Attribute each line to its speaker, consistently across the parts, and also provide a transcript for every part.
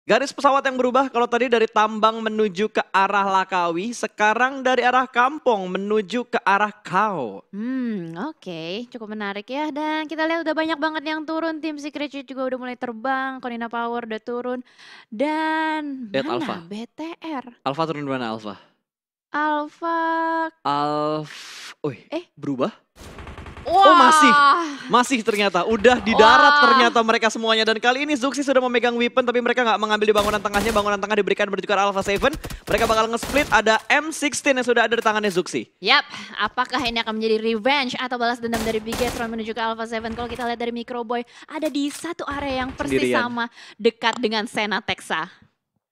Speaker 1: Garis pesawat yang berubah kalau tadi dari Tambang menuju ke arah Lakawi, sekarang dari arah Kampong menuju ke arah Kau.
Speaker 2: Oke, cukup menarik ya. Dan kita lihat udah banyak banget yang turun. Tim Secret Shield juga udah mulai terbang. Konina Power udah turun. Dan
Speaker 1: Lihat
Speaker 2: mana
Speaker 1: Alpha.
Speaker 2: BTR?
Speaker 1: Alpha turun di mana Alpha?
Speaker 2: Alpha.
Speaker 1: Berubah? Oh
Speaker 2: Wah.
Speaker 1: masih ternyata. Udah di darat ternyata mereka semuanya. Dan kali ini Zuxi sudah memegang weapon tapi mereka nggak mengambil di bangunan tengahnya. Bangunan tengah diberikan berdikar Alpha 7. Mereka bakal nge-split, ada M16 yang sudah ada di tangannya Zuxi.
Speaker 2: Yap, apakah ini akan menjadi revenge atau balas dendam dari Bigetron menuju ke Alpha 7? Kalau kita lihat dari Microboy, ada di satu area yang persis
Speaker 1: Sendirian.
Speaker 2: sama, dekat dengan Sena Texa.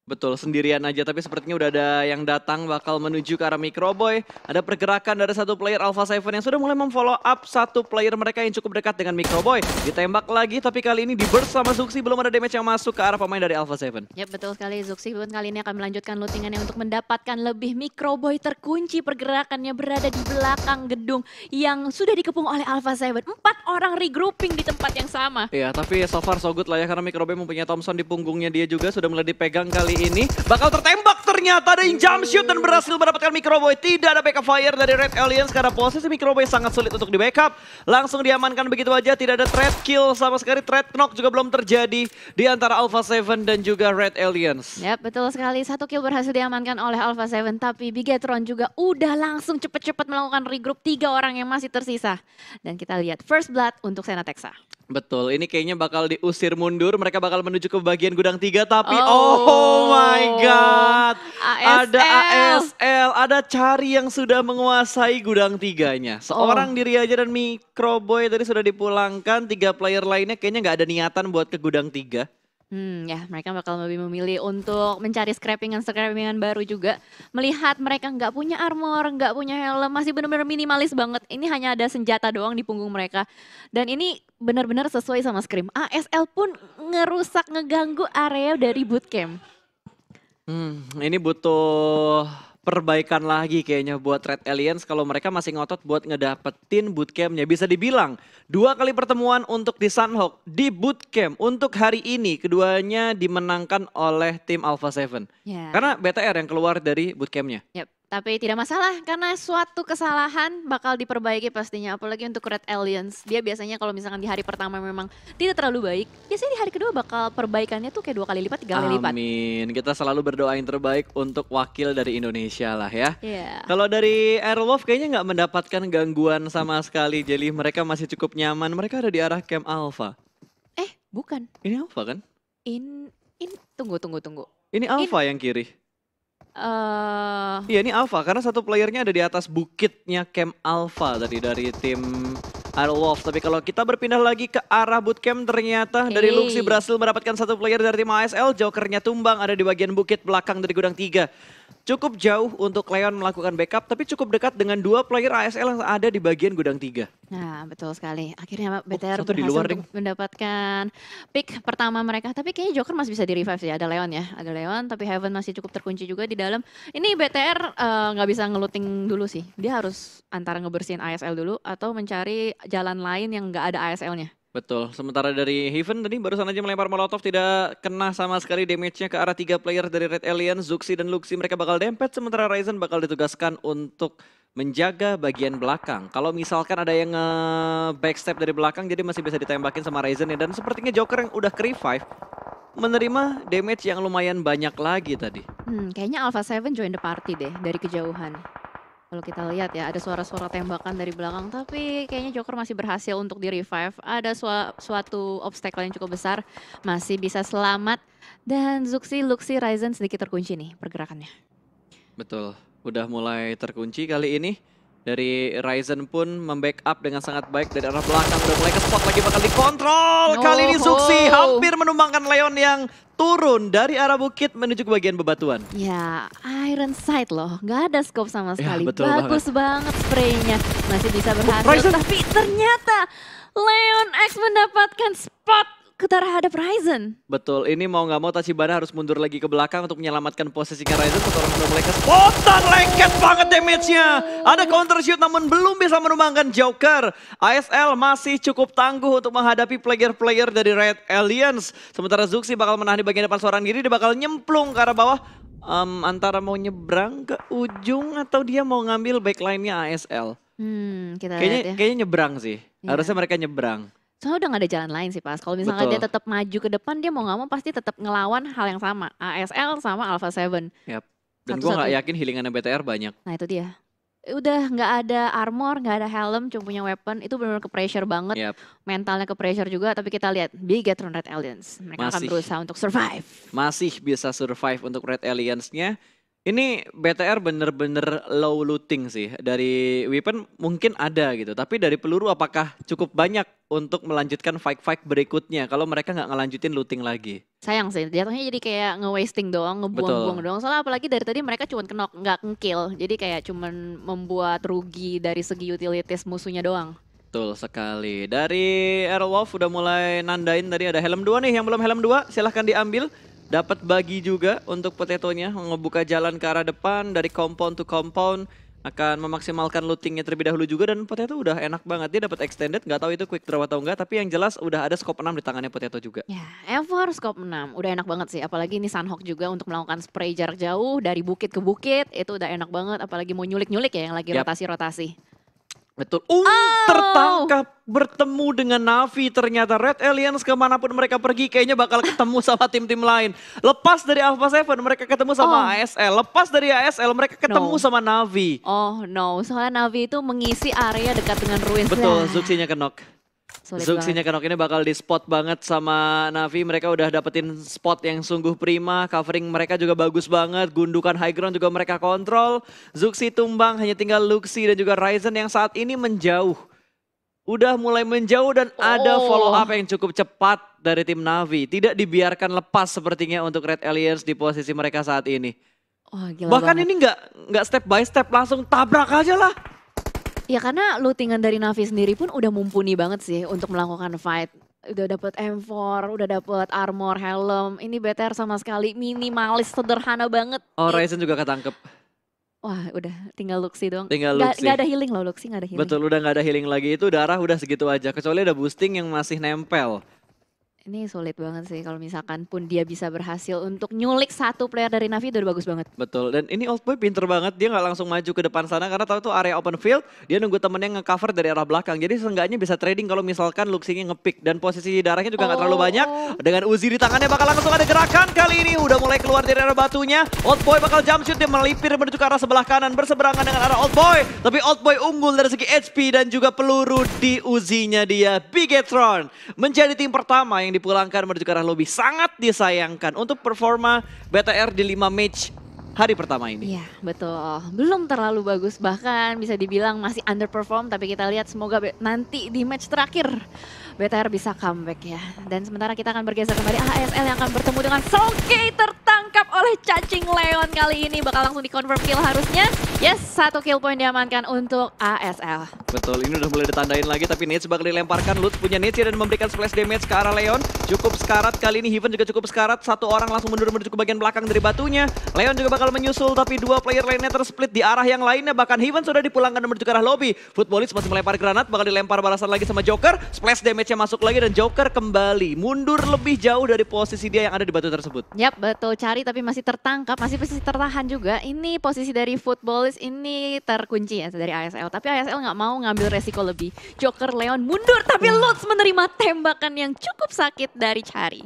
Speaker 1: Betul, sendirian aja, tapi sepertinya udah ada yang datang bakal menuju ke arah Microboy. Ada pergerakan dari satu player Alpha 7 yang sudah mulai memfollow up satu player mereka yang cukup dekat dengan Microboy. Ditembak lagi, tapi kali ini di burst sama Zuxi, belum ada damage yang masuk ke arah pemain dari Alpha 7.
Speaker 2: Yap, betul sekali. Zuxi pun kali ini akan melanjutkan lootingannya untuk mendapatkan lebih. Microboy terkunci, pergerakannya berada di belakang gedung yang sudah dikepung oleh Alpha 7. 4 orang regrouping di tempat yang sama.
Speaker 1: Iya, tapi so far so good lah ya, karena Microboy mempunyai Thompson di punggungnya dia juga, sudah mulai dipegang kali ini. Bakal tertembak ternyata, ada yang jump shoot dan berhasil mendapatkan Microboy. Tidak ada backup fire dari Red Aliens karena posisi Microboy sangat sulit untuk di backup. Langsung diamankan begitu aja, tidak ada threat kill sama sekali, threat knock juga belum terjadi di antara Alpha 7 dan juga Red Aliens.
Speaker 2: Yap, betul sekali. 1 kill berhasil diamankan oleh Alpha 7, tapi Bigetron juga udah langsung cepet-cepet melakukan regroup 3 orang yang masih tersisa. Dan kita lihat first blood untuk Sena Texa.
Speaker 1: Betul, ini kayaknya bakal diusir mundur, mereka bakal menuju ke bagian gudang 3, tapi oh my god, ada ASL, ada Cari yang sudah menguasai gudang 3-nya. Seorang diri aja dan Microboy tadi sudah dipulangkan, 3 player lainnya kayaknya nggak ada niatan buat ke gudang 3.
Speaker 2: Ya, mereka bakal lebih memilih untuk mencari scrappingan baru juga. Melihat mereka nggak punya armor, nggak punya helm, masih benar-benar minimalis banget. Ini hanya ada senjata doang di punggung mereka. Dan ini benar-benar sesuai sama Scream. ASL pun ngerusak, ngeganggu area dari bootcamp.
Speaker 1: Ini butuh perbaikan lagi kayaknya buat Red Aliens kalau mereka masih ngotot buat ngedapetin bootcampnya. Bisa dibilang 2 kali pertemuan untuk di Sunhawk di bootcamp untuk hari ini keduanya dimenangkan oleh tim Alpha 7. Karena BTR yang keluar dari bootcampnya.
Speaker 2: Yap, tapi tidak masalah karena suatu kesalahan bakal diperbaiki pastinya. Apalagi untuk Red Aliens, dia biasanya kalau misalkan di hari pertama memang tidak terlalu baik, biasanya di hari kedua bakal perbaikannya tuh kayak 2 kali lipat, 3 kali lipat.
Speaker 1: Amin, kita selalu berdoa yang terbaik untuk wakil dari Indonesia lah ya.
Speaker 2: Iya.
Speaker 1: Kalau dari Airwolf kayaknya nggak mendapatkan gangguan sama sekali, jadi mereka masih cukup nyaman. Mereka ada di arah camp Alpha.
Speaker 2: Bukan.
Speaker 1: Ini Alpha kan?
Speaker 2: Ini tunggu.
Speaker 1: Ini Alpha yang kiri.
Speaker 2: Eh,
Speaker 1: Iya ini Alpha karena satu playernya ada di atas bukitnya camp Alpha tadi dari tim Airwolf. Tapi kalau kita berpindah lagi ke arah bootcamp ternyata dari Luxi berhasil mendapatkan satu player dari tim ASL. Jokernya tumbang ada di bagian bukit belakang dari gudang 3. Cukup jauh untuk Leon melakukan backup tapi cukup dekat dengan 2 player ASL yang ada di bagian gudang 3.
Speaker 2: Nah, betul sekali. Akhirnya BTR
Speaker 1: satu di
Speaker 2: berhasil
Speaker 1: luar,
Speaker 2: untuk mendapatkan pick pertama mereka. Tapi kayaknya Joker masih bisa di-revive sih. Ada Leon ya. Ada Leon, tapi Heaven masih cukup terkunci juga di dalam. Ini BTR nggak bisa ngeluting dulu sih. Dia harus antara ngebersihin ASL dulu atau mencari jalan lain yang nggak ada ASL-nya.
Speaker 1: Betul, sementara dari Heaven tadi barusan aja melempar molotov tidak kena sama sekali damage-nya ke arah 3 player dari Red Aliens, Zuxi dan Luxi mereka bakal dempet sementara Ryzen bakal ditugaskan untuk menjaga bagian belakang. Kalau misalkan ada yang backstep dari belakang jadi masih bisa ditembakin sama Ryzen ya dan sepertinya Joker yang udah ke-revive menerima damage yang lumayan banyak lagi tadi.
Speaker 2: Kayaknya Alpha 7 join the party deh dari kejauhan. Kalau kita lihat ya ada suara-suara tembakan dari belakang tapi kayaknya Joker masih berhasil untuk di-revive. Ada suatu obstacle yang cukup besar, masih bisa selamat. Dan Zuxi, Luxi, Ryzen sedikit terkunci nih pergerakannya.
Speaker 1: Betul, udah mulai terkunci kali ini. Dari Ryzen pun membackup dengan sangat baik dari arah belakang. Udah mulai ke spot lagi bakal dikontrol. Kali ini Zuxi hampir menumbangkan Leon yang turun dari arah bukit menuju ke bagian bebatuan.
Speaker 2: Ya, Iron Sight loh. Gak ada scope sama sekali.
Speaker 1: Betul
Speaker 2: Bagus banget spraynya. Masih bisa berhasil. Tapi ternyata Leon X mendapatkan spot terhadap Ryzen.
Speaker 1: Betul, ini mau nggak mau Tachibana harus mundur lagi ke belakang untuk menyelamatkan posisinya Ryzen. Satu orang udah mulai ke spontan, lengket banget damage-nya. Ada counter shoot namun belum bisa menumbangkan Joker. ASL masih cukup tangguh untuk menghadapi player-player dari Red Alliance. Sementara Zuxi bakal menahan di bagian depan seorang diri, dia bakal nyemplung ke arah bawah. Antara mau nyebrang ke ujung atau dia mau ngambil backline-nya ASL.
Speaker 2: Kita lihat ya.
Speaker 1: Kayaknya nyebrang sih,
Speaker 2: Iya.
Speaker 1: harusnya mereka nyebrang.
Speaker 2: Soalnya udah gak ada jalan lain sih pas. Kalau misalnya dia
Speaker 1: Betul.
Speaker 2: tetap maju ke depan, dia mau gak mau pasti tetap ngelawan hal yang sama. ASL sama Alpha 7.
Speaker 1: Yap. Dan gue
Speaker 2: Satu-satu.
Speaker 1: nggak yakin healingannya BTR banyak.
Speaker 2: Nah itu dia. Udah nggak ada armor, nggak ada helm, cuma punya weapon. Itu benar-benar ke pressure banget.
Speaker 1: Yap.
Speaker 2: Mentalnya ke pressure juga. Tapi kita lihat Bigetron Red Alliance. Mereka akan
Speaker 1: Masih.
Speaker 2: berusaha untuk survive.
Speaker 1: Masih bisa survive untuk Red Alliance-nya. Ini BTR bener-bener low looting sih. Dari weapon mungkin ada gitu. Tapi dari peluru apakah cukup banyak untuk melanjutkan fight-fight berikutnya. Kalau mereka nggak ngelanjutin looting lagi.
Speaker 2: Sayang sih, jatuhnya jadi kayak nge-wasting doang, ngebuang-buang doang. Soalnya apalagi dari tadi mereka cuma kenok, nggak nge-kill. Jadi kayak cuman membuat rugi dari segi utilities musuhnya doang.
Speaker 1: Betul sekali. Dari Airwolf udah mulai nandain tadi ada helm 2 nih. Yang belum helm 2 silahkan diambil. Dapat bagi juga untuk Potatonya, ngebuka jalan ke arah depan dari compound to compound, akan memaksimalkan lootingnya terlebih dahulu juga, dan Potato udah enak banget, dia dapat extended, nggak tahu itu quick draw atau enggak, tapi yang jelas udah ada scope 6 di tangannya Potato juga.
Speaker 2: Ya, Ever scope 6, udah enak banget sih, apalagi ini Sunhawk juga untuk melakukan spray jarak jauh dari bukit ke bukit, itu udah enak banget, apalagi mau nyulik-nyulik ya yang lagi
Speaker 1: Yap.
Speaker 2: rotasi-rotasi.
Speaker 1: Betul. Tertangkap bertemu dengan Navi, ternyata Red Alliance kemanapun mereka pergi kayaknya bakal ketemu sama tim-tim lain. Lepas dari Alpha 7 mereka ketemu sama ASL, lepas dari ASL mereka ketemu sama Navi.
Speaker 2: Oh no, soalnya Navi itu mengisi area dekat dengan Ruins.
Speaker 1: Betul, Zuxinya kenok.
Speaker 2: Sulit
Speaker 1: Zuxinya kenok ini bakal di spot banget sama Navi. Mereka udah dapetin spot yang sungguh prima. Covering mereka juga bagus banget. Gundukan high ground juga mereka kontrol. Zuxi tumbang, hanya tinggal Luxi dan juga Ryzen yang saat ini menjauh. Udah mulai menjauh dan ada follow up yang cukup cepat dari tim Navi. Tidak dibiarkan lepas sepertinya untuk Red Alliance di posisi mereka saat ini.
Speaker 2: Wah, gila
Speaker 1: Bahkan
Speaker 2: banget.
Speaker 1: ini nggak step by step, langsung tabrak aja lah.
Speaker 2: Ya karena lootingan dari Navi sendiri pun udah mumpuni banget sih untuk melakukan fight. Udah dapet M4, udah dapet armor, helm. Ini BTR sama sekali minimalis, sederhana banget.
Speaker 1: Oh, Ryzen juga ketangkep.
Speaker 2: Wah, udah tinggal Luxi doang.
Speaker 1: Tinggal
Speaker 2: Nggak-
Speaker 1: Luxi.
Speaker 2: nggak ada healing loh, Luxi nggak ada healing.
Speaker 1: Betul, udah nggak ada healing lagi. Itu darah udah segitu aja. Kecuali ada boosting yang masih nempel.
Speaker 2: Ini sulit banget sih kalau misalkan pun dia bisa berhasil untuk nyulik satu player dari Navi, itu udah bagus banget.
Speaker 1: Betul, dan ini Old Boy pinter banget. Dia nggak langsung maju ke depan sana karena tahu itu area open field. Dia nunggu temennya nge-cover dari arah belakang. Jadi seenggaknya bisa trading kalau misalkan Luxinya nge-pick. Dan posisi darahnya juga nggak terlalu banyak. Dengan Uzi di tangannya bakal langsung ada gerakan kali ini. Udah mulai keluar dari arah batunya. Old Boy bakal jump shoot, dia melipir menuju ke arah sebelah kanan. Berseberangan dengan arah Old Boy. Tapi Old Boy unggul dari segi HP dan juga peluru di Uzinya dia. Bigetron menjadi tim pertama yang dipulangkan menuju ke arah lobby. Sangat disayangkan untuk performa BTR di 5 match hari pertama ini.
Speaker 2: Iya, betul. Belum terlalu bagus, bahkan bisa dibilang masih underperform, tapi kita lihat semoga nanti di match terakhir BTR bisa comeback ya. Dan sementara kita akan bergeser kembali ASL yang akan bertemu dengan Sonkey, tertangkap oleh cacing Leon kali ini. Bakal langsung di-confirm kill harusnya. Yes, 1 kill point diamankan untuk ASL.
Speaker 1: Betul, ini udah mulai ditandain lagi tapi Nate bakal dilemparkan. Lutz punya Nate dan memberikan splash damage ke arah Leon. Cukup sekarat kali ini, Heaven juga cukup sekarat. Satu orang langsung mundur menuju ke bagian belakang dari batunya. Leon juga bakal menyusul tapi dua player lainnya tersplit di arah yang lainnya. Bahkan Heaven sudah dipulangkan menuju ke arah lobby. Footballist masih melempar granat, bakal dilempar balasan lagi sama Joker. Splash damage-nya masuk lagi dan Joker kembali mundur lebih jauh dari posisi dia yang ada di batu tersebut.
Speaker 2: Yap, betul. Cari tapi masih tertangkap, masih tertahan juga. Ini posisi dari Footballist ini terkunci ya dari ASL. Tapi ASL nggak mau ngambil resiko lebih. Joker, Leon mundur tapi Lutz menerima tembakan yang cukup sakit dari Cari.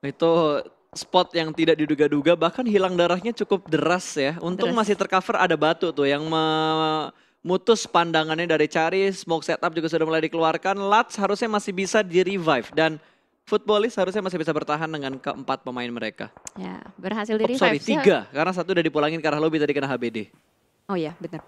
Speaker 1: Itu spot yang tidak diduga-duga, bahkan hilang darahnya cukup deras ya. Untung
Speaker 2: Deras.
Speaker 1: masih tercover ada batu tuh yang memutus pandangannya dari Cari. Smoke setup juga sudah mulai dikeluarkan. Lats harusnya masih bisa di-revive dan Footballist harusnya masih bisa bertahan dengan keempat pemain mereka.
Speaker 2: Ya, berhasil di
Speaker 1: Oh,
Speaker 2: revive.
Speaker 1: sorry, 3 karena satu udah dipulangin ke arah lobby tadi kena HBD.
Speaker 2: Oh iya, benar.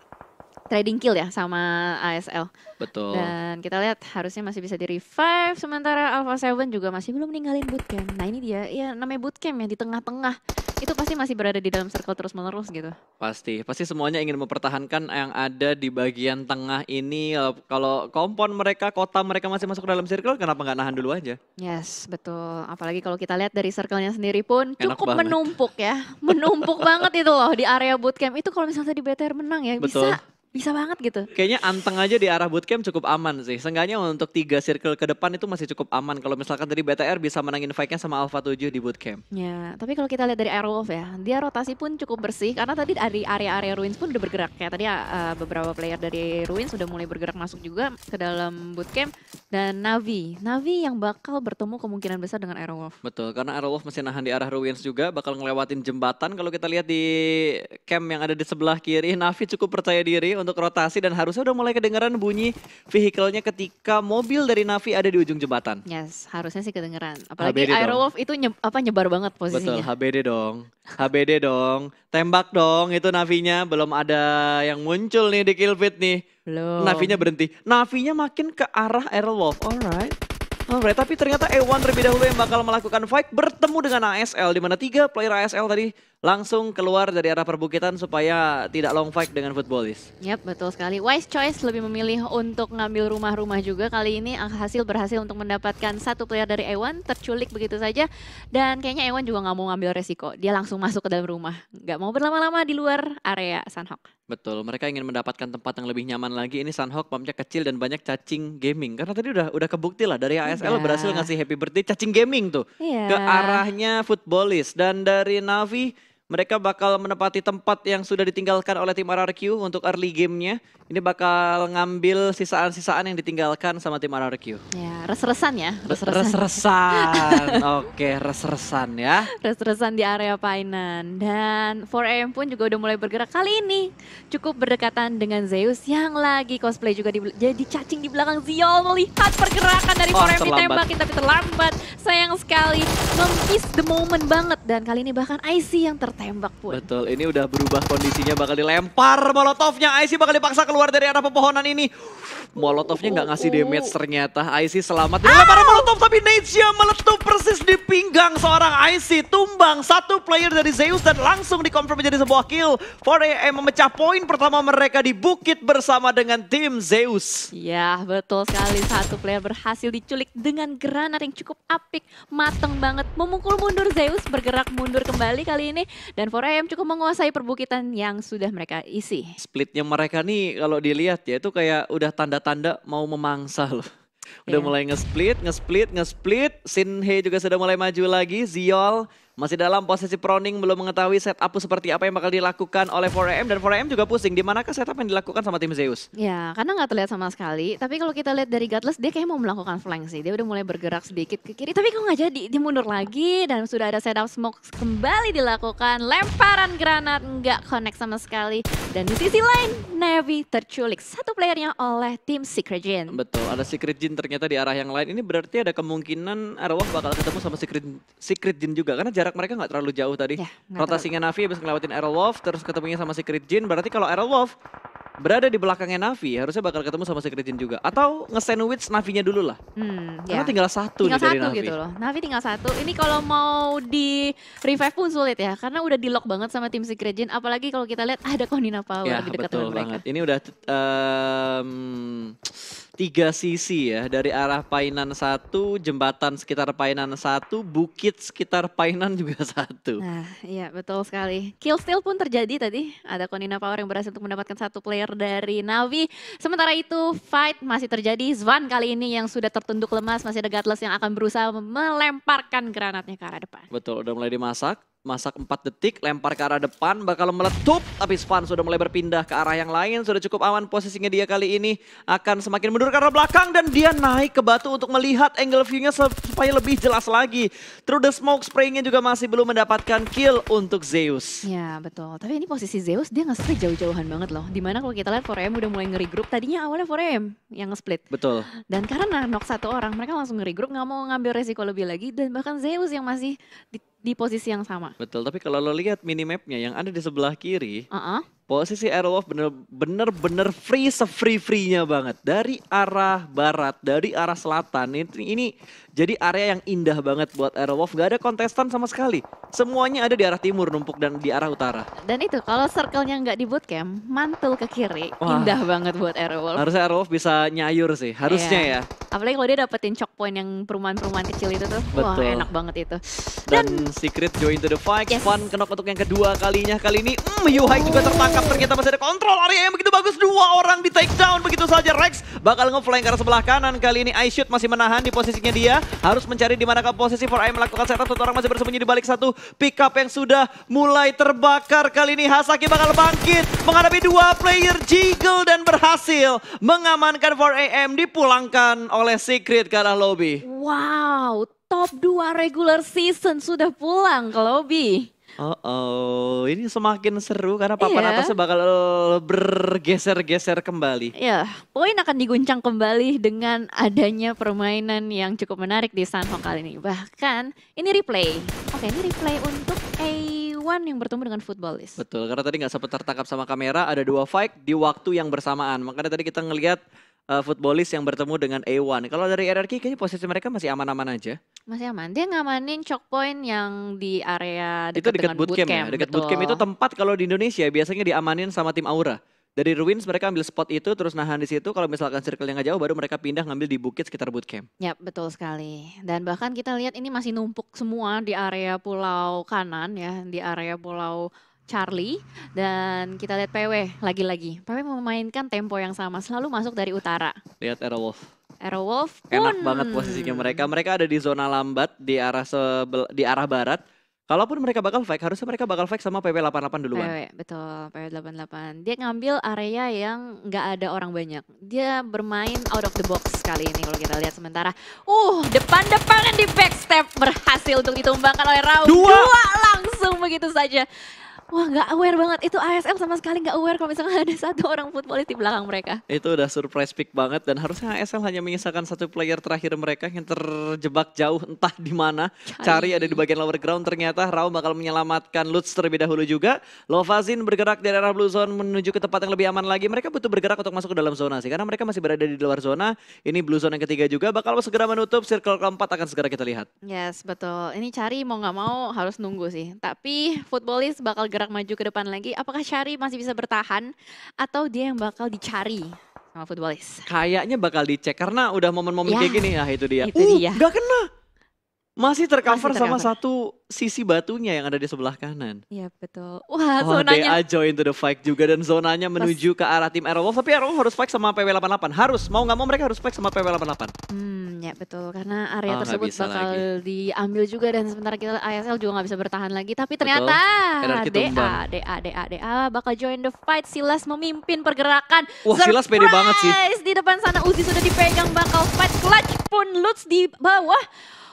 Speaker 2: trading kill ya sama ASL.
Speaker 1: Betul.
Speaker 2: Dan kita lihat harusnya masih bisa di revive, sementara Alpha 7 juga masih belum ninggalin bootcamp. Nah ini dia, ya namanya bootcamp ya di tengah-tengah. Itu pasti masih berada di dalam circle terus-menerus gitu.
Speaker 1: Pasti semuanya ingin mempertahankan yang ada di bagian tengah ini. Kalau kompon mereka, kota mereka masih masuk ke dalam circle, kenapa nggak nahan dulu aja?
Speaker 2: Yes, betul. Apalagi kalau kita lihat dari circle-nya sendiri pun
Speaker 1: Enak
Speaker 2: cukup
Speaker 1: banget.
Speaker 2: menumpuk ya. Menumpuk banget itu loh di area bootcamp. Itu kalau misalnya di BTR menang ya
Speaker 1: Betul.
Speaker 2: bisa banget gitu.
Speaker 1: Kayaknya anteng aja di arah bootcamp cukup aman sih. Seenggaknya untuk 3 circle ke depan itu masih cukup aman. Kalau misalkan tadi BTR bisa menangin fight-nya sama Alpha 7 di bootcamp.
Speaker 2: Ya, tapi kalau kita lihat dari Airwolf ya, dia rotasi pun cukup bersih karena tadi dari area-area Ruins pun udah bergerak. Kayak tadi beberapa player dari Ruins sudah mulai bergerak masuk juga ke dalam bootcamp. Dan Navi yang bakal bertemu kemungkinan besar dengan Airwolf.
Speaker 1: Betul, karena Aerolov masih nahan di arah Ruins juga, bakal ngelewatin jembatan. Kalau kita lihat di camp yang ada di sebelah kiri, Navi cukup percaya diri untuk rotasi dan harusnya udah mulai kedengeran bunyi vehicle-nya ketika mobil dari Navi ada di ujung jembatan.
Speaker 2: Yes, harusnya sih kedengeran. Apalagi
Speaker 1: HBD dong.
Speaker 2: Airwolf itu nyebar banget
Speaker 1: Betul,
Speaker 2: posisinya.
Speaker 1: HBD dong, tembak dong itu Navinya, belum ada yang muncul nih di kill feed nih.
Speaker 2: Belum.
Speaker 1: Navinya berhenti, Navinya makin ke arah Aerolov, alright. Tapi ternyata E1 terlebih dahulu yang bakal melakukan fight bertemu dengan ASL, di mana 3 player ASL tadi langsung keluar dari arah perbukitan supaya tidak long fight dengan Footballis.
Speaker 2: Yap, betul sekali. Wise choice lebih memilih untuk ngambil rumah-rumah juga. Kali ini berhasil untuk mendapatkan satu player dari Ewan, terculik begitu saja. Dan kayaknya Ewan juga nggak mau ngambil resiko. Dia langsung masuk ke dalam rumah. Nggak mau berlama-lama di luar area Sunhawk.
Speaker 1: Betul, mereka ingin mendapatkan tempat yang lebih nyaman lagi. Ini Sunhawk pumpnya kecil dan banyak cacing gaming. Karena tadi udah kebukti lah dari ASL berhasil ngasih happy birthday cacing gaming tuh.
Speaker 2: Iya.
Speaker 1: Ke arahnya Footballis. Dan dari Navi mereka bakal menempati tempat yang sudah ditinggalkan oleh tim RRQ untuk early game-nya. Ini bakal ngambil sisaan-sisaan yang ditinggalkan sama tim RRQ.
Speaker 2: Ya, res-resan ya.
Speaker 1: Res-resan. Oke, res-resan ya.
Speaker 2: Res-resan di area Painan. Dan 4AM pun juga udah mulai bergerak. Kali ini cukup berdekatan dengan Zeus yang lagi cosplay juga jadi cacing di belakang Ziol. Melihat pergerakan dari 4AM ditembakin tapi terlambat. Sayang sekali. Nge-miss the moment banget. Dan kali ini bahkan IC yang tertembak pun.
Speaker 1: Betul, ini udah berubah kondisinya, bakal dilempar Molotovnya. IC bakal dipaksa keluar dari arah pepohonan ini. Molotovnya nggak ngasih damage ternyata. IC selamat dari lemparan Molotov, tapi Nate-nya meletup persis di pinggang seorang IC. Tumbang satu player dari Zeus dan langsung dikonfirm menjadi sebuah kill. 4AM memecah poin pertama mereka di bukit bersama dengan tim Zeus.
Speaker 2: Ya, betul sekali. Satu player berhasil diculik dengan granat yang cukup apik. Mateng banget. Memukul mundur Zeus, bergerak mundur kembali kali ini. Dan 4AM cukup menguasai perbukitan yang sudah mereka isi.
Speaker 1: Splitnya mereka nih kalau dilihat ya itu kayak udah tanda-tanda mau memangsa loh. Udah mulai nge-split. Sinhe juga sudah mulai maju lagi. Ziol masih dalam posisi proning, belum mengetahui setup seperti apa yang bakal dilakukan oleh 4AM. Dan 4AM juga pusing, di manakah setup yang dilakukan sama tim Zeus?
Speaker 2: Ya, karena nggak terlihat sama sekali. Tapi kalau kita lihat dari Godless, dia kayak mau melakukan flank sih. Dia udah mulai bergerak sedikit ke kiri, tapi kok nggak jadi. Dia mundur lagi dan sudah ada setup smoke kembali dilakukan. Lemparan granat nggak connect sama sekali. Dan di sisi lain, Na'Vi terculik satu playernya oleh tim Secret Jin.
Speaker 1: Betul, ada Secret Jin ternyata di arah yang lain. Ini berarti ada kemungkinan Airwolf bakal ketemu sama Secret Jin juga. Karena jarak mereka nggak terlalu jauh tadi.
Speaker 2: Ya,
Speaker 1: Rotasinya Navi habis ngelewatin Airwolf, terus ketemunya sama Secret Jin. Berarti kalau Airwolf berada di belakangnya Navi, harusnya bakal ketemu sama Secret Jin juga. Atau nge-sandwich Navinya dulu lah. Karena tinggal satu nih dari Navi.
Speaker 2: Gitu loh. Navi tinggal satu. Ini kalau mau di revive pun sulit ya. Karena udah di lock banget sama tim Secret Jin. Apalagi kalau kita lihat ada Konina Power
Speaker 1: Ya,
Speaker 2: di dekat
Speaker 1: betul
Speaker 2: dengan mereka.
Speaker 1: banget. Ini udah 3 sisi ya, dari arah Painan 1, jembatan sekitar Painan 1, bukit sekitar Painan juga 1.
Speaker 2: Nah, iya betul sekali. Kill steal pun terjadi tadi. Ada Konina Power yang berhasil untuk mendapatkan satu player dari Navi. Sementara itu fight masih terjadi. Zwan kali ini yang sudah tertunduk lemas, masih ada Godless yang akan berusaha melemparkan granatnya ke arah depan.
Speaker 1: Betul, udah mulai dimasak. Masak 4 detik, lempar ke arah depan, bakal meletup. Tapi Svan sudah mulai berpindah ke arah yang lain. Sudah cukup aman posisinya dia kali ini. Akan semakin mundur ke arah belakang. Dan dia naik ke batu untuk melihat angle view-nya supaya lebih jelas lagi. Through the smoke spray-nya juga masih belum mendapatkan kill untuk Zeus.
Speaker 2: Ya betul, tapi ini posisi Zeus dia nge-split jauh-jauhan banget loh. Dimana kalau kita lihat 4AM udah mulai nge-regroup. Tadinya awalnya 4AM yang nge-split.
Speaker 1: Betul.
Speaker 2: Dan karena knock satu orang, mereka langsung nge-regroup, nggak mau ngambil resiko lebih lagi. Dan bahkan Zeus yang masih di posisi yang sama.
Speaker 1: Betul, tapi kalau lo lihat minimapnya yang ada di sebelah kiri, Posisi Aerowolf bener-bener free se-free-free-nya banget. Dari arah barat, dari arah selatan. Ini jadi area yang indah banget buat Aerowolf. Gak ada kontestan sama sekali. Semuanya ada di arah timur numpuk dan di arah utara.
Speaker 2: Dan itu kalau circle-nya nggak di bootcamp, mantul ke kiri.
Speaker 1: Wah.
Speaker 2: Indah banget buat Aerowolf.
Speaker 1: Harusnya Aerowolf bisa nyayur sih, harusnya
Speaker 2: Iya.
Speaker 1: ya.
Speaker 2: Apalagi kalau dia dapetin choke point yang perumahan-perumahan kecil itu tuh. Wah,
Speaker 1: Betul.
Speaker 2: enak banget itu.
Speaker 1: Dan Secret join to the fight.
Speaker 2: Yes.
Speaker 1: Fun kenok untuk yang kedua kalinya. Kali ini Yuhai juga tertangkap. Ternyata masih ada kontrol area yang begitu bagus. 2 orang di take down begitu saja. Rex bakal nge-flank ke arah sebelah kanan. Kali ini iShoot masih menahan di posisinya dia. Harus mencari di manakah posisi for I melakukan setup. 1 orang masih bersembunyi di balik satu pick up yang sudah mulai terbakar. Kali ini Hasaki bakal bangkit menghadapi 2 player Jiggle dan berhasil mengamankan 4AM, dipulangkan oleh Secret ke arah lobby.
Speaker 2: Wow, top 2 regular season sudah pulang ke lobby.
Speaker 1: Ini semakin seru karena papan
Speaker 2: Iya.
Speaker 1: atasnya bakal bergeser-geser kembali.
Speaker 2: Ya, poin akan diguncang kembali dengan adanya permainan yang cukup menarik di Sunhawk kali ini. Bahkan ini replay. Oke, ini replay untuk A1 yang bertemu dengan Footballist.
Speaker 1: Betul, karena tadi nggak sempat tertangkap sama kamera, ada 2 fight di waktu yang bersamaan. Makanya tadi kita ngelihat Footballist yang bertemu dengan A1. Kalau dari RRQ kayaknya posisi mereka masih aman-aman aja.
Speaker 2: Masih aman. Dia ngamanin choke point yang di area
Speaker 1: Itu
Speaker 2: dekat
Speaker 1: dekat
Speaker 2: dengan
Speaker 1: bootcamp ya. Dekat bootcamp itu tempat kalau di Indonesia biasanya diamanin sama tim Aura. Dari Ruins mereka ambil spot itu terus nahan di situ. Kalau misalkan circle-nya nggak jauh baru mereka pindah ngambil di bukit sekitar bootcamp.
Speaker 2: Ya, betul sekali. Dan bahkan kita lihat ini masih numpuk semua di area pulau kanan ya, di area pulau Charlie. Dan kita lihat PW lagi-lagi. PW memainkan tempo yang sama, selalu masuk dari utara.
Speaker 1: Lihat Aerowolf.
Speaker 2: Aerowolf pun
Speaker 1: Enak banget posisinya mereka. Mereka ada di zona lambat di arah di arah barat. Kalaupun mereka bakal fight, harusnya mereka bakal fight sama PP88 duluan.
Speaker 2: PW, betul, PW88. Dia ngambil area yang nggak ada orang banyak. Dia bermain out of the box kali ini kalau kita lihat sementara. Depan-depanan di backstep berhasil untuk ditumbangkan oleh Raul.
Speaker 1: Dua
Speaker 2: langsung begitu saja. Wah, nggak aware banget. Itu ASL sama sekali nggak aware kalau misalnya ada 1 orang footballis di belakang mereka.
Speaker 1: Itu udah surprise pick banget dan harusnya ASL hanya menyisakan 1 player terakhir mereka yang terjebak jauh entah di mana. Cari ada di bagian lower ground, ternyata Raul bakal menyelamatkan Lutz terlebih dahulu juga. Lovazin bergerak dari arah blue zone menuju ke tempat yang lebih aman lagi. Mereka butuh bergerak untuk masuk ke dalam zona sih karena mereka masih berada di luar zona. Ini blue zone yang ketiga juga bakal segera menutup. Circle keempat akan segera kita lihat.
Speaker 2: Yes, betul. Ini Cari mau nggak mau harus nunggu sih. Tapi footballis bakal gerak maju ke depan lagi. Apakah Cari masih bisa bertahan atau dia yang bakal dicari sama footballis?
Speaker 1: Kayaknya bakal dicek karena udah momen-momen
Speaker 2: Ya,
Speaker 1: kayak gini. Ya itu dia.
Speaker 2: itu dia.
Speaker 1: Gak kena. Masih tercover
Speaker 2: Masih
Speaker 1: sama
Speaker 2: tercover.
Speaker 1: satu sisi batunya yang ada di sebelah kanan.
Speaker 2: Iya, betul. Wah,
Speaker 1: Oh,
Speaker 2: zonanya.
Speaker 1: DA join to the fight juga dan zonanya menuju ke arah tim Aerowolf. Tapi Aerowolf harus fight sama PW88. Harus, mau nggak mau mereka harus fight sama PW88.
Speaker 2: Ya betul. Karena area
Speaker 1: Oh, nggak
Speaker 2: tersebut
Speaker 1: bisa
Speaker 2: bakal
Speaker 1: lagi.
Speaker 2: diambil juga dan sementara kita ASL juga nggak bisa bertahan lagi. Tapi ternyata
Speaker 1: RRQ tumbang.
Speaker 2: DA bakal join the fight. Silas memimpin pergerakan.
Speaker 1: Wah, Silas pede banget sih.
Speaker 2: Surprise! Di depan sana Uzi sudah dipegang, bakal fight clutch pun Lutz di bawah.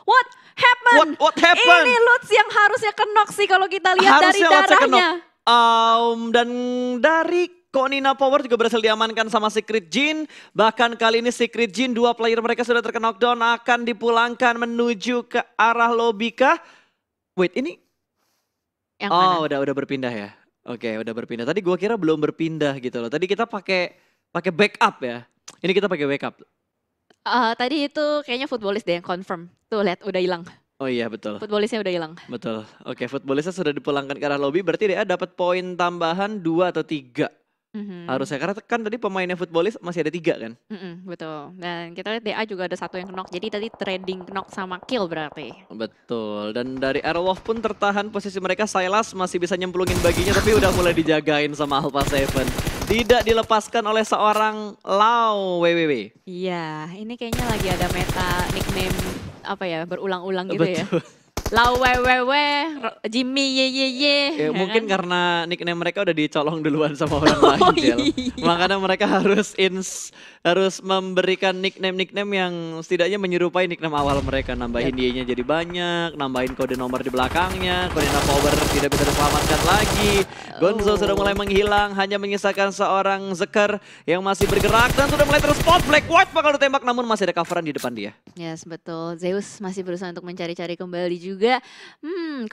Speaker 2: What happened?
Speaker 1: What happened?
Speaker 2: Ini Lutz yang harusnya kenok sih kalau kita lihat dari
Speaker 1: Harusnya Lutz yang
Speaker 2: darahnya.
Speaker 1: Dan dari Konina Power juga berhasil diamankan sama Secret Jin. Bahkan kali ini Secret Jin 2 player mereka sudah terknockdown akan dipulangkan menuju ke arah lobby kah? Wait, ini
Speaker 2: Yang mana?
Speaker 1: udah berpindah ya. Oke, udah berpindah. Tadi gua kira belum berpindah gitu loh. Tadi kita pakai backup ya. Ini kita pakai backup.
Speaker 2: Tadi itu kayaknya footballis deh yang confirm. Tuh lihat udah hilang.
Speaker 1: Oh iya betul.
Speaker 2: Footballisnya udah hilang.
Speaker 1: Betul. Oke, footballisnya sudah dipulangkan ke arah lobby. Berarti dia dapat poin tambahan 2 atau 3. Harusnya karena kan tadi pemainnya footballis masih ada 3 kan.
Speaker 2: Betul. Dan kita lihat DA juga ada 1 yang knock. Jadi tadi trading knock sama kill berarti.
Speaker 1: Betul. Dan dari Aerowolf pun tertahan posisi mereka. Silas masih bisa nyemplungin baginya tapi udah mulai dijagain sama Alpha 7. Tidak dilepaskan oleh seorang Lau WWW.
Speaker 2: Iya, ini kayaknya lagi ada meta nickname apa ya, berulang-ulang gitu ya.
Speaker 1: Betul.
Speaker 2: Lau wewewe, Jimmy ye ye ye.
Speaker 1: Ya, mungkin
Speaker 2: kan?
Speaker 1: karena nickname mereka udah dicolong duluan sama orang lain, Jel.
Speaker 2: Iya.
Speaker 1: Makanya mereka harus memberikan nickname yang setidaknya menyerupai nickname awal mereka. Nambahin Y-nya jadi banyak, nambahin kode nomor di belakangnya, kode power tidak bisa diselamatkan lagi. Gonzo sudah mulai menghilang, hanya menyisakan seorang Zeker yang masih bergerak dan sudah mulai terspot. Black White bakal ditembak namun masih ada coveran di depan dia.
Speaker 2: Yes, betul. Zeus masih berusaha untuk mencari-cari kembali juga. juga.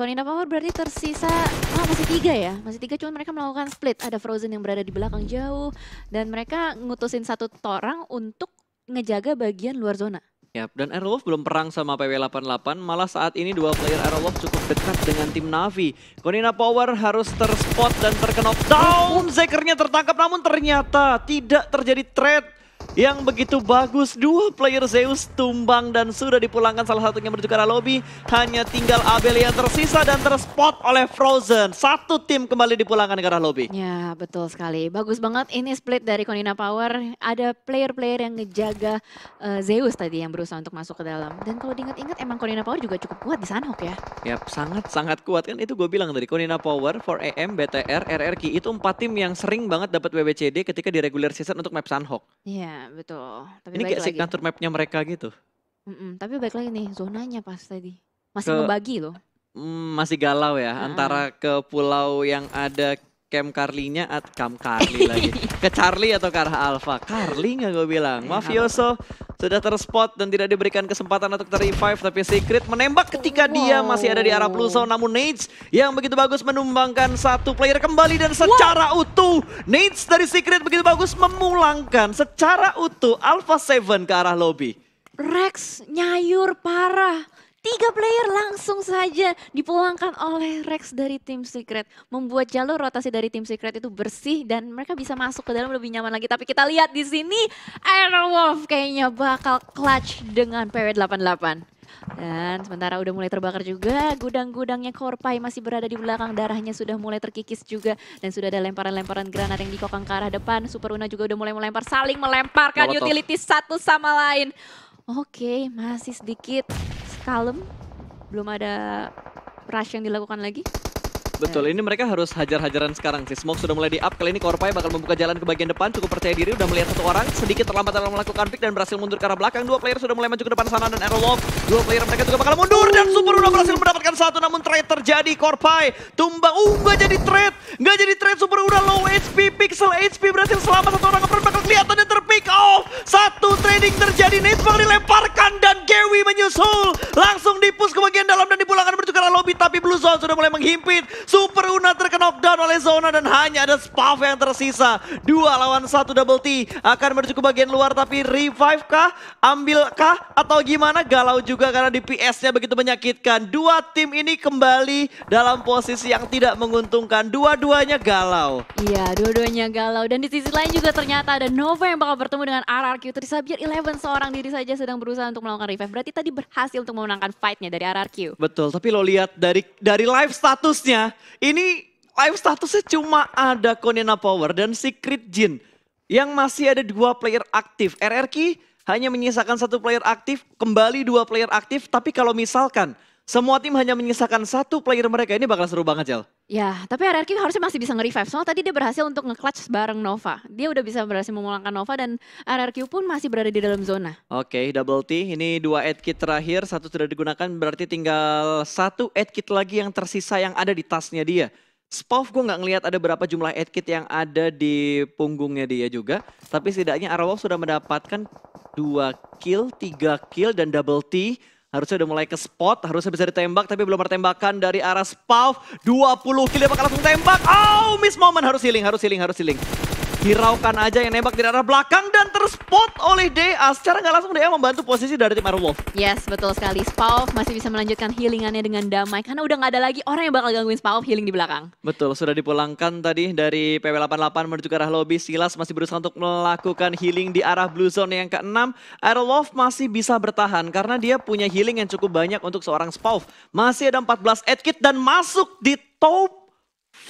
Speaker 2: Konina Power berarti tersisa, masih 3 ya? Masih 3 cuman mereka melakukan split. Ada Frozen yang berada di belakang jauh. Dan mereka ngutusin satu orang untuk ngejaga bagian luar zona.
Speaker 1: Yap, dan Aerowolf belum perang sama PW88, malah saat ini dua player Aerowolf cukup dekat dengan tim Navi. Konina Power harus terspot dan terknockdown. Zekernya tertangkap namun ternyata tidak terjadi trade yang begitu bagus. Dua player Zeus tumbang dan sudah dipulangkan, salah satunya menuju ke arah lobby. Hanya tinggal Abel yang tersisa dan terspot oleh Frozen. Satu tim kembali dipulangkan ke arah lobby.
Speaker 2: Ya, betul sekali. Bagus banget ini split dari Konina Power. Ada player-player yang ngejaga Zeus tadi yang berusaha untuk masuk ke dalam. Dan kalau diingat-ingat emang Konina Power juga cukup kuat di Sunhawk ya.
Speaker 1: Yap, sangat-sangat kuat kan, itu gue bilang tadi. Konina Power, 4AM, BTR, RRQ itu 4 tim yang sering banget dapat WWCD ketika di regular season untuk map Sunhawk.
Speaker 2: Iya, betul. Tapi
Speaker 1: Ini
Speaker 2: baik
Speaker 1: kayak
Speaker 2: lagi.
Speaker 1: signature mapnya mereka gitu.
Speaker 2: Tapi baik lagi nih, zonanya pas tadi. Masih
Speaker 1: Ke-
Speaker 2: ngebagi loh.
Speaker 1: Masih galau ya antara ke pulau yang ada Camp Carly-nya atau Camp Carly lagi. Ke Charlie atau ke arah Alpha. Carly nggak gue bilang. Mafioso sudah terspot dan tidak diberikan kesempatan untuk ter-revive, tapi Secret menembak ketika dia masih ada di arah Blue Zone. Namun Nades yang begitu bagus menumbangkan satu player kembali dan secara utuh Nades dari Secret begitu bagus memulangkan secara utuh Alpha 7 ke arah lobby.
Speaker 2: Rex nyayur parah. 3 player langsung saja dipulangkan oleh Rex dari tim Secret. Membuat jalur rotasi dari tim Secret itu bersih dan mereka bisa masuk ke dalam lebih nyaman lagi. Tapi kita lihat di sini Aerowolf kayaknya bakal clutch dengan PW88. Dan sementara udah mulai terbakar juga, gudang-gudangnya Korpai masih berada di belakang, darahnya sudah mulai terkikis juga. Dan sudah ada lemparan-lemparan granat yang dikokang ke arah depan. Super Una juga udah mulai melempar, saling melemparkan
Speaker 1: Molotov.
Speaker 2: utilities satu sama lain. Oke, masih sedikit kalem, belum ada rush yang dilakukan lagi.
Speaker 1: Betul, ini mereka harus hajar-hajaran sekarang sih. Smoke sudah mulai di-up, kali ini Korpai bakal membuka jalan ke bagian depan, cukup percaya diri, udah melihat satu orang, sedikit terlambat dalam melakukan pick dan berhasil mundur ke arah belakang. Dua player sudah mulai maju ke depan sana dan Aerowolf. Dua player mereka juga bakal mundur dan Super Una berhasil mendapatkan satu, namun trade terjadi. Korpai tumbang, nggak jadi trade, Super Una low HP, Pixel HP berhasil selamat, satu orang ngeprint bakal kelihatan dan terpick off. Satu trading terjadi, Nate bakal dilemparkan dan Gewi menyusul. Langsung dipush ke bagian dalam dan dipulangkan menuju ke arah lobby, tapi Blue Zone sudah mulai menghimpit. Super Una terkena knockdown oleh Zona dan hanya ada Spav yang tersisa. 2 lawan 1 double T akan menuju ke bagian luar, tapi revive kah? Ambil kah? Atau gimana? Galau juga karena DPS-nya begitu menyakitkan. Dua tim ini kembali dalam posisi yang tidak menguntungkan. Dua-duanya galau.
Speaker 2: Iya, dua-duanya galau. Dan di sisi lain juga ternyata ada Nova yang bakal bertemu dengan RRQ. Trisabier 11 seorang diri saja sedang berusaha untuk melakukan revive. Berarti tadi berhasil untuk memenangkan fight-nya dari RRQ.
Speaker 1: Betul, tapi lo lihat dari live statusnya, ini live statusnya cuma ada Konina Power dan Secret Jin yang masih ada 2 player aktif. RRQ hanya menyisakan 1 player aktif, kembali 2 player aktif, tapi kalau misalkan semua tim hanya menyisakan 1 player mereka, ini bakal seru banget, Jel.
Speaker 2: Ya, tapi RRQ harusnya masih bisa nge-revive. Soalnya tadi dia berhasil untuk nge-clutch bareng Nova. Dia udah bisa berhasil memulangkan Nova dan RRQ pun masih berada di dalam zona.
Speaker 1: Oke, double T. Ini 2 aid kit terakhir, 1 sudah digunakan, berarti tinggal 1 aid kit lagi yang tersisa yang ada di tasnya dia. Spav gue nggak ngelihat ada berapa jumlah aid kit yang ada di punggungnya dia juga. Tapi setidaknya Aerowolf sudah mendapatkan 2 kill, 3 kill dan double T. Harusnya udah mulai ke spot, harusnya bisa ditembak tapi belum ada tembakan dari arah Spav. 20 kill dia bakal langsung tembak. Oh, miss moment, harus healing. Hiraukan aja yang nembak di arah belakang dan terspot oleh DA. Secara nggak langsung DA membantu posisi dari tim Aerowolf.
Speaker 2: Yes, betul sekali. Spav masih bisa melanjutkan healingannya dengan damai. Karena udah nggak ada lagi orang yang bakal gangguin Spav healing di belakang.
Speaker 1: Betul, sudah dipulangkan tadi dari PW88 menuju ke arah lobby. Silas masih berusaha untuk melakukan healing di arah Blue Zone yang ke-6. Aerowolf masih bisa bertahan karena dia punya healing yang cukup banyak untuk seorang Spav. Masih ada 14 aid kit dan masuk di top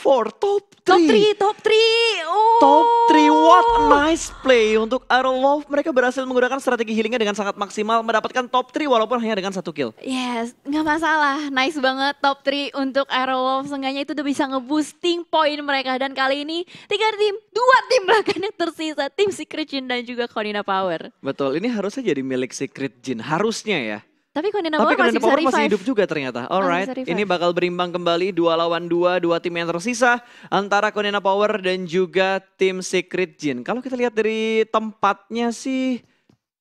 Speaker 1: 4, top 3.
Speaker 2: Top 3. Oh.
Speaker 1: Top 3, what a nice play untuk Aerowolf. Mereka berhasil menggunakan strategi healingnya dengan sangat maksimal, mendapatkan top 3 walaupun hanya dengan 1 kill.
Speaker 2: Yes, nggak masalah. Nice banget top 3 untuk Aerowolf. Seenggaknya itu udah bisa nge-boosting poin mereka. Dan kali ini 2 tim bahkan yang tersisa. Tim Secret Jin dan juga Konina Power.
Speaker 1: Betul, ini harusnya jadi milik Secret Jin, harusnya ya.
Speaker 2: Tapi Konina
Speaker 1: Tapi
Speaker 2: Power masih
Speaker 1: Konina
Speaker 2: bisa
Speaker 1: Power
Speaker 2: revive.
Speaker 1: masih hidup juga ternyata. Alright,
Speaker 2: bisa revive.
Speaker 1: ini bakal berimbang kembali 2 lawan 2, 2 tim yang tersisa antara Konina Power dan juga tim Secret Jin. Kalau kita lihat dari tempatnya sih,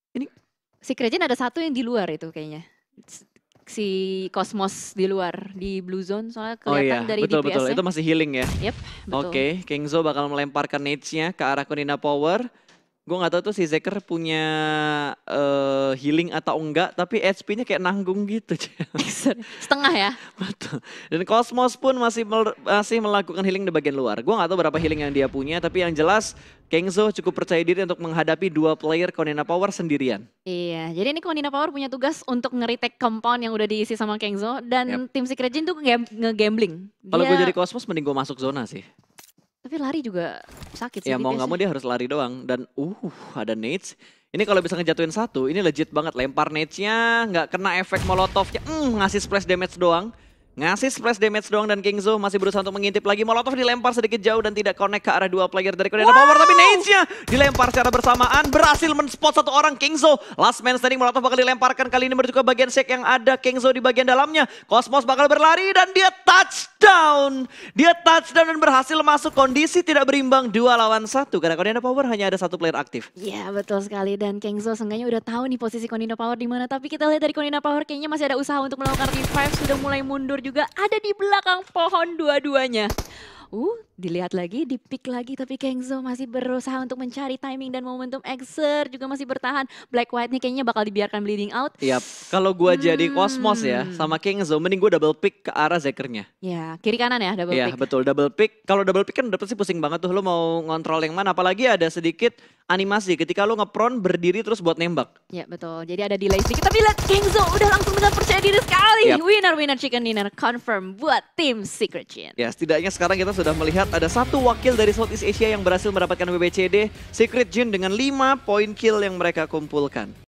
Speaker 1: ini
Speaker 2: Secret Jin ada 1 yang di luar itu kayaknya. si Cosmos di luar di blue zone soalnya
Speaker 1: Oh iya,
Speaker 2: kelihatan dari
Speaker 1: betul-betul.
Speaker 2: DPS-nya.
Speaker 1: Itu masih healing ya.
Speaker 2: Yep, betul.
Speaker 1: Oke, Kengzo bakal melemparkan nades-nya ke arah Konina Power. Gue gak tahu tuh si Zeker punya healing atau enggak, tapi HP-nya kayak nanggung gitu.
Speaker 2: Setengah ya.
Speaker 1: Betul. Dan Cosmos pun masih melakukan healing di bagian luar. Gue gak tahu berapa healing yang dia punya, tapi yang jelas Kengzo cukup percaya diri untuk menghadapi 2 player Konina Power sendirian.
Speaker 2: Iya, jadi ini Konina Power punya tugas untuk nge-retake compound yang udah diisi sama Kengzo dan tim Secret Jin tuh nge-gambling.
Speaker 1: Kalau gue jadi Cosmos mending gue masuk zona sih.
Speaker 2: Tapi lari juga sakit sih.
Speaker 1: Ya mau nggak mau dia harus lari doang. Dan ada nades. Ini kalau bisa ngejatuhin satu, ini legit banget. Lempar nades-nya, nggak kena efek molotovnya. Ngasih splash damage doang. Ngasih splash damage doang dan Kengzo masih berusaha untuk mengintip lagi. Molotov dilempar sedikit jauh dan tidak connect ke arah 2 player dari Konina Power. Tapi nades-nya dilempar secara bersamaan. Berhasil men-spot 1 orang Kengzo. Last man standing, Molotov bakal dilemparkan. Kali ini menuju ke bagian shake yang ada Kengzo di bagian dalamnya. Cosmos bakal berlari dan dia touchdown. Dia touchdown dan berhasil masuk kondisi tidak berimbang 2 lawan 1. Karena Konina Power hanya ada 1 player aktif.
Speaker 2: Iya betul sekali dan Kengzo seenggaknya udah tahu nih posisi Konina Power di mana. Tapi kita lihat dari Konina Power kayaknya masih ada usaha untuk melakukan revive. Sudah mulai mundur juga, ada di belakang pohon dua-duanya. Dilihat lagi, di-pick lagi, tapi Kengzo masih berusaha untuk mencari timing dan momentum. Exer juga masih bertahan. Black White nih kayaknya bakal dibiarkan bleeding out.
Speaker 1: Yap, kalau gua jadi Cosmos ya sama Kengzo, mending gua double pick ke arah Zekernya.
Speaker 2: Ya, kiri kanan ya double pick.
Speaker 1: Iya betul, double pick. Kalau double pick kan udah pasti pusing banget tuh, lo mau ngontrol yang mana. Apalagi ada sedikit animasi ketika lo nge-prone berdiri terus buat nembak.
Speaker 2: Ya betul, jadi ada delay sedikit. Tapi lihat Kengzo udah langsung dengan percaya diri sekali.
Speaker 1: Yap.
Speaker 2: Winner chicken dinner confirm buat tim Secret Jin.
Speaker 1: Ya setidaknya sekarang kita sudah melihat ada 1 wakil dari Southeast Asia yang berhasil mendapatkan WBCD Secret Jin dengan 5 poin kill yang mereka kumpulkan.